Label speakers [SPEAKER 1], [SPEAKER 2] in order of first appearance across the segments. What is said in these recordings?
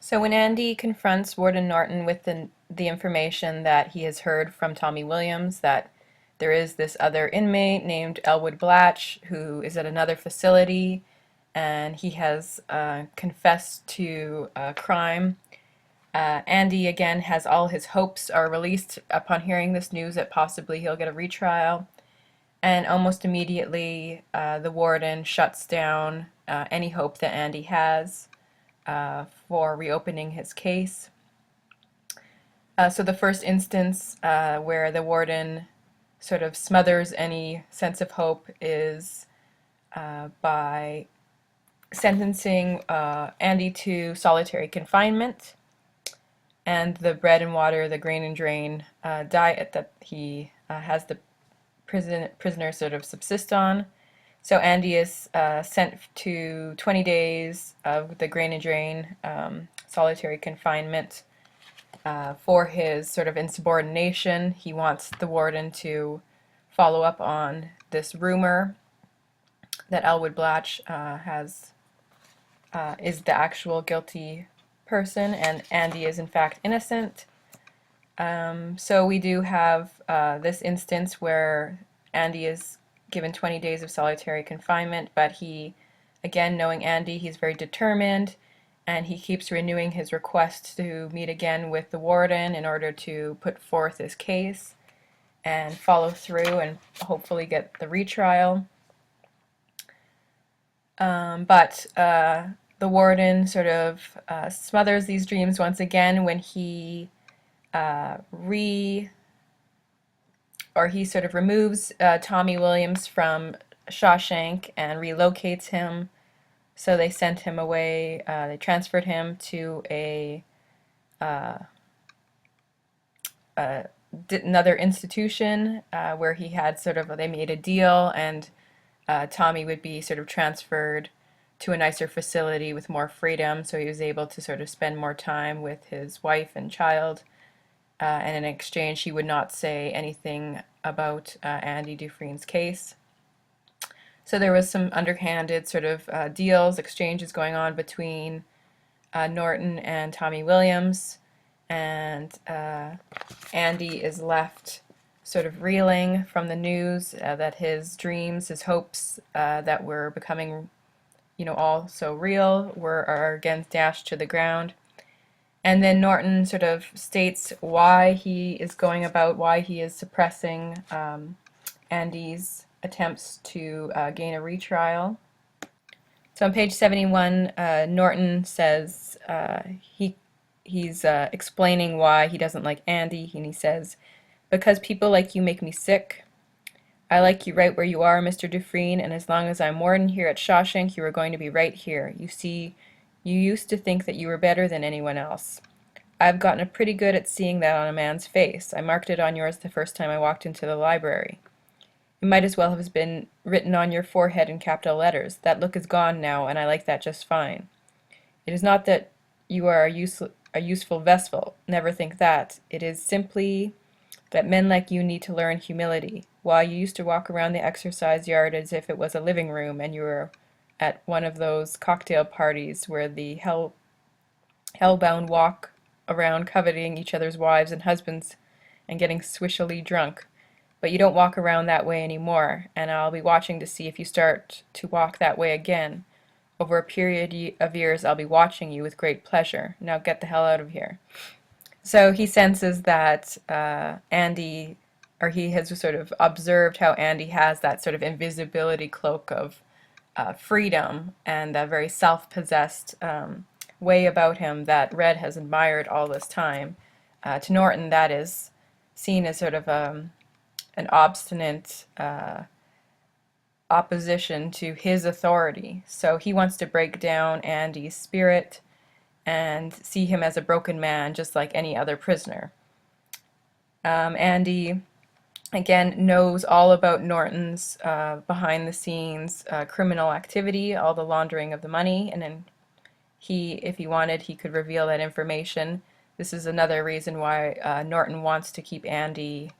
[SPEAKER 1] So when Andy confronts Warden Norton with the information that he has heard from Tommy Williams that there is this other inmate named Elwood Blatch who is at another facility and he has confessed to a crime, Andy again has all his hopes are released upon hearing this news that possibly he'll get a retrial. And almost immediately, the warden shuts down any hope that Andy has for reopening his case. So the first instance where the warden sort of smothers any sense of hope is by sentencing Andy to solitary confinement and the bread and water, the grain and drain diet that he has the prisoner sort of subsist on. So Andy is sent to 20 days of the grain and drain solitary confinement for his sort of insubordination. He wants the warden to follow up on this rumor that Elwood Blatch is the actual guilty person, and Andy is in fact innocent. So we do have this instance where Andy is given 20 days of solitary confinement, but he, again, knowing Andy, he's very determined, and he keeps renewing his request to meet again with the warden in order to put forth his case and follow through and hopefully get the retrial. But the warden sort of smothers these dreams once again when he he sort of removes Tommy Williams from Shawshank and relocates him. So they sent him away. They transferred him to another institution where he had they made a deal, and Tommy would be sort of transferred to a nicer facility with more freedom, so he was able to sort of spend more time with his wife and child. And in exchange, he would not say anything about Andy Dufresne's case. So there was some underhanded sort of deals, exchanges going on between Norton and Tommy Williams, and Andy is left sort of reeling from the news that his dreams, his hopes that were becoming, all so real, are again dashed to the ground. And then Norton sort of states why he is suppressing Andy's attempts to gain a retrial. So on page 71, Norton says he's explaining why he doesn't like Andy, and he says, "Because people like you make me sick. I like you right where you are, Mr. Dufresne, and as long as I'm warden here at Shawshank, you are going to be right here. You see, you used to think that you were better than anyone else. I've gotten pretty good at seeing that on a man's face. I marked it on yours the first time I walked into the library. It might as well have been written on your forehead in capital letters. That look is gone now, and I like that just fine. It is not that you are a useful vessel. Never think that. It is simply that men like you need to learn humility. Why, you used to walk around the exercise yard as if it was a living room, and you were at one of those cocktail parties where the hellbound walk around coveting each other's wives and husbands and getting swishily drunk. But you don't walk around that way anymore, and I'll be watching to see if you start to walk that way again. Over a period of years, I'll be watching you with great pleasure. Now get the hell out of here." So he senses that he has sort of observed how Andy has that sort of invisibility cloak of freedom and that very self-possessed way about him that Red has admired all this time. To Norton, that is seen as sort of an obstinate opposition to his authority. So he wants to break down Andy's spirit and see him as a broken man, just like any other prisoner. Andy, again, knows all about Norton's behind-the-scenes criminal activity, all the laundering of the money, and then if he wanted, he could reveal that information. This is another reason why Norton wants to keep Andy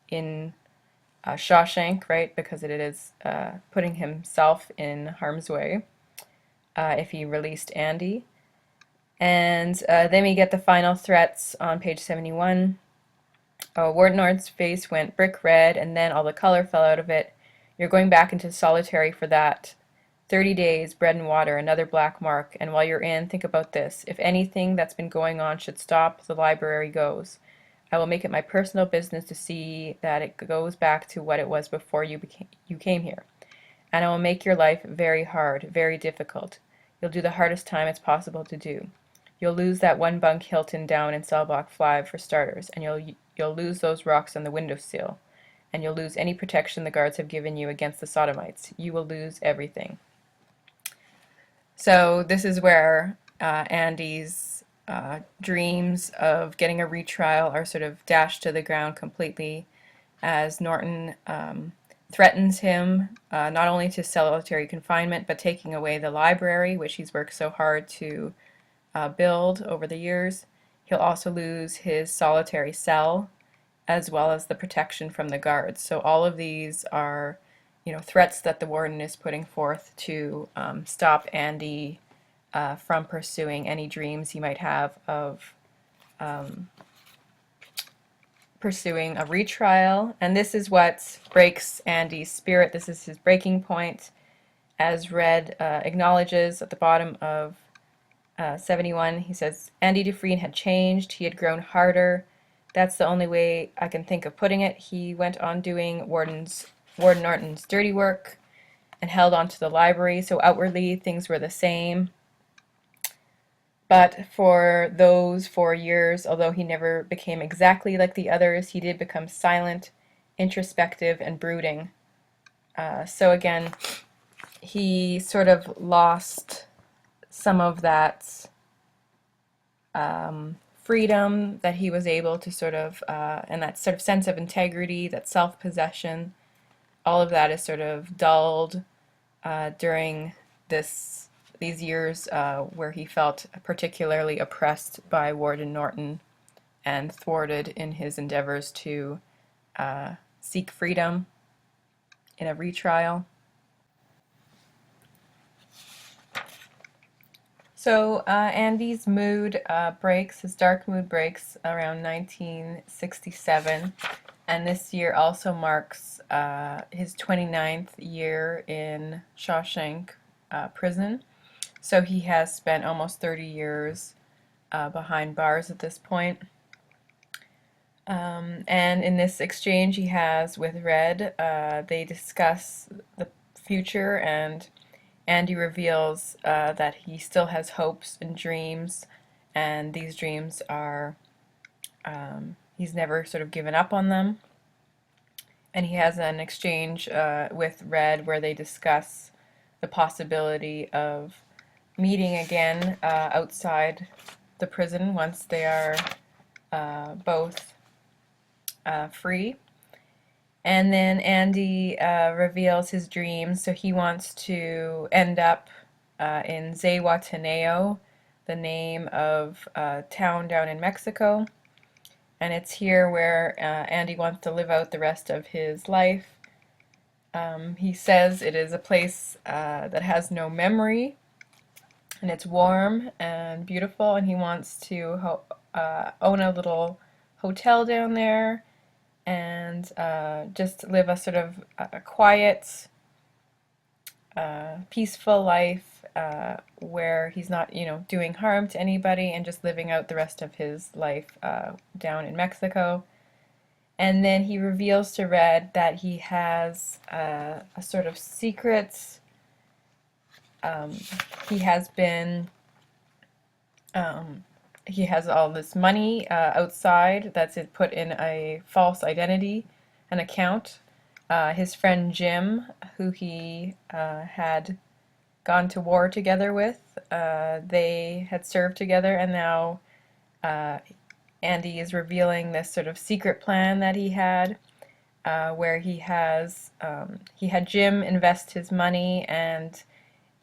[SPEAKER 1] in Shawshank, right? Because it is putting himself in harm's way if he released Andy. And then we get the final threats on page 71. Warden Norton's face went brick red, and then all the color fell out of it. You're going back into solitary for that. 30 days, bread and water, another black mark. And while you're in, think about this. If anything that's been going on should stop, the library goes. I will make it my personal business to see that it goes back to what it was before you came here. And I will make your life very hard, very difficult. You'll do the hardest time it's possible to do. You'll lose that one bunk Hilton down in cell block 5 for starters, and you'll lose those rocks on the windowsill, and you'll lose any protection the guards have given you against the sodomites. You will lose everything. So this is where Andy's dreams of getting a retrial are sort of dashed to the ground completely as Norton threatens him not only to solitary confinement, but taking away the library, which he's worked so hard to build over the years. He'll also lose his solitary cell, as well as the protection from the guards. So all of these are, threats that the warden is putting forth to stop Andy from pursuing any dreams he might have of pursuing a retrial. And this is what breaks Andy's spirit. This is his breaking point, as Red acknowledges at the bottom of 71. He says, Andy Dufresne had changed. He had grown harder. That's the only way I can think of putting it. He went on doing Warden Norton's dirty work and held on to the library, so outwardly things were the same. But for those 4 years, although he never became exactly like the others, he did become silent, introspective, and brooding. So again, he sort of lost some of that freedom that he was able to sort of, and that sort of sense of integrity, that self-possession, all of that is sort of dulled during these years where he felt particularly oppressed by Warden Norton and thwarted in his endeavors to seek freedom in a retrial. So Andy's mood breaks, his dark mood breaks around 1967, and this year also marks his 29th year in Shawshank prison. So he has spent almost 30 years behind bars at this point. And in this exchange he has with Red, they discuss the future, and Andy reveals that he still has hopes and dreams, and these dreams are, he's never sort of given up on them. And he has an exchange with Red where they discuss the possibility of meeting again outside the prison once they are both free. And then Andy reveals his dreams, so he wants to end up in Zihuatanejo, the name of a town down in Mexico. And it's here where Andy wants to live out the rest of his life. He says it is a place that has no memory, and it's warm and beautiful, and he wants to own a little hotel down there and just live a sort of a quiet, peaceful life where he's not, doing harm to anybody, and just living out the rest of his life down in Mexico. And then he reveals to Red that he has a sort of secret. He has been. He has all this money outside that's put in a false identity, an account. His friend Jim, who he had gone to war together with, they had served together, and now Andy is revealing this sort of secret plan that he had, where he had Jim invest his money, and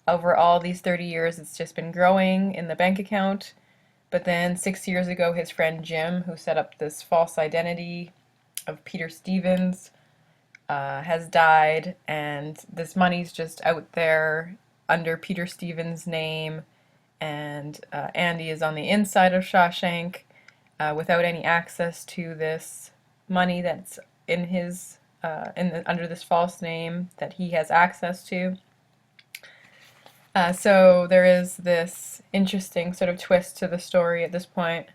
[SPEAKER 1] over all these 30 years it's just been growing in the bank account. But then 6 years ago, his friend Jim, who set up this false identity of Peter Stevens, has died, and this money's just out there under Peter Stevens' name, and Andy is on the inside of Shawshank without any access to this money that's in his under this false name that he has access to. So there is this interesting sort of twist to the story at this point,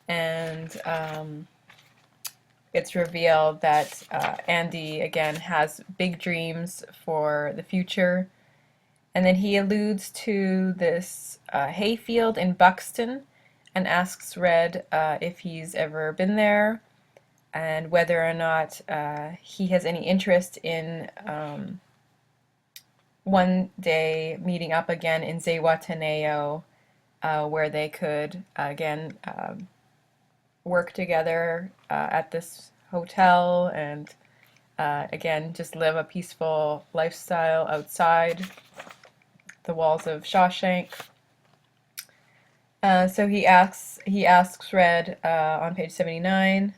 [SPEAKER 1] and it's revealed that Andy again has big dreams for the future, and then he alludes to this hayfield in Buxton and asks Red if he's ever been there and whether or not he has any interest in one day meeting up again in Zihuatanejo, where they could again work together at this hotel and again just live a peaceful lifestyle outside the walls of Shawshank. So he asks Red on page 79.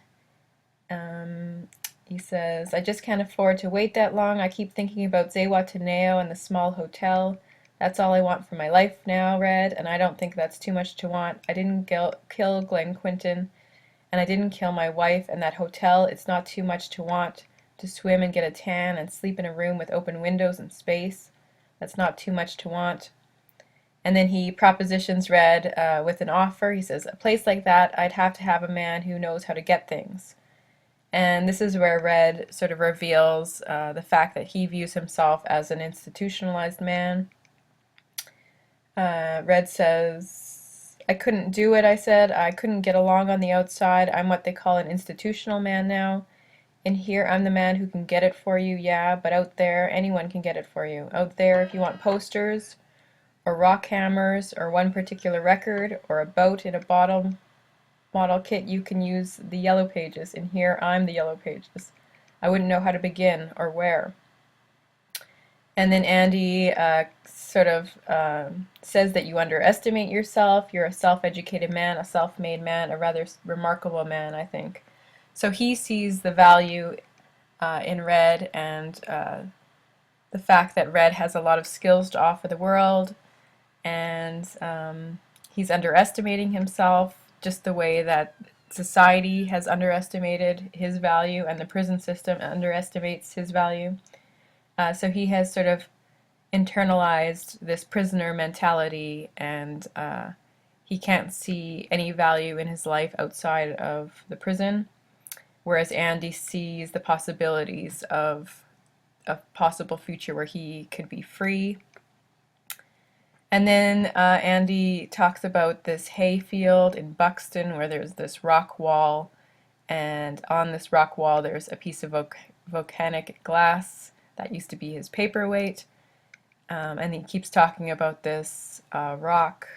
[SPEAKER 1] He says, I just can't afford to wait that long. I keep thinking about Zihuatanejo and the small hotel. That's all I want for my life now, Red, and I don't think that's too much to want. I didn't kill Glenn Quinton, and I didn't kill my wife, and that hotel, it's not too much to want. To swim and get a tan and sleep in a room with open windows and space. That's not too much to want. And then he propositions Red with an offer. He says, a place like that, I'd have to have a man who knows how to get things. And this is where Red sort of reveals the fact that he views himself as an institutionalized man. Red says, I couldn't do it, I said. I couldn't get along on the outside. I'm what they call an institutional man now. In here, I'm the man who can get it for you, yeah, but out there, anyone can get it for you. Out there, if you want posters, or rock hammers, or one particular record, or a boat in a bottle model kit, you can use the yellow pages. In here, I'm the yellow pages. I wouldn't know how to begin or where. And then Andy sort of says that you underestimate yourself. You're a self-educated man, a self-made man, a rather remarkable man, I think. So he sees the value in Red and the fact that Red has a lot of skills to offer the world, and he's underestimating himself just the way that society has underestimated his value and the prison system underestimates his value. So he has sort of internalized this prisoner mentality, and he can't see any value in his life outside of the prison, whereas Andy sees the possibilities of a possible future where he could be free. And then Andy talks about this hayfield in Buxton where there's this rock wall, and on this rock wall there's a piece of volcanic glass that used to be his paperweight, and he keeps talking about this rock.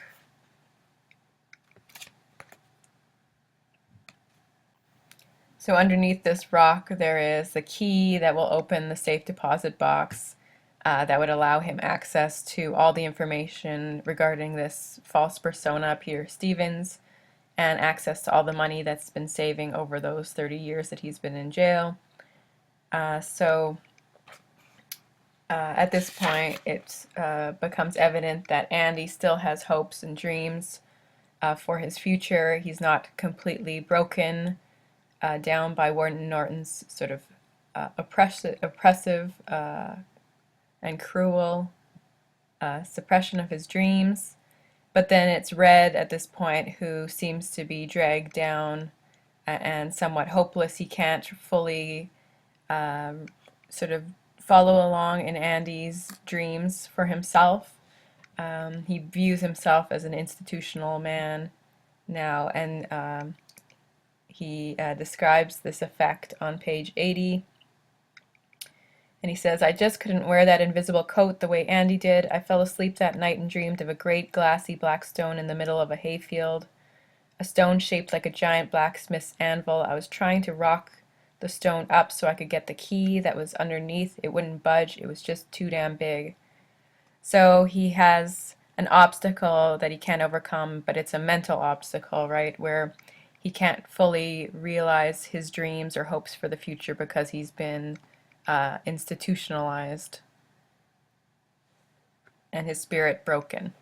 [SPEAKER 1] So underneath this rock there is the key that will open the safe deposit box that would allow him access to all the information regarding this false persona, Peter Stevens, and access to all the money that's been saving over those 30 years that he's been in jail. So at this point it becomes evident that Andy still has hopes and dreams for his future. He's not completely broken down by Warden Norton's sort of oppressive and cruel suppression of his dreams. But then it's Red at this point who seems to be dragged down and somewhat hopeless. He can't fully sort of follow along in Andy's dreams for himself. He views himself as an institutional man now, and he describes this effect on page 80. And he says, I just couldn't wear that invisible coat the way Andy did. I fell asleep that night and dreamed of a great glassy black stone in the middle of a hayfield. A stone shaped like a giant blacksmith's anvil. I was trying to rock the stone up so I could get the key that was underneath. It wouldn't budge. It was just too damn big. So he has an obstacle that he can't overcome, but it's a mental obstacle, right? Where he can't fully realize his dreams or hopes for the future because he's been institutionalized and his spirit broken.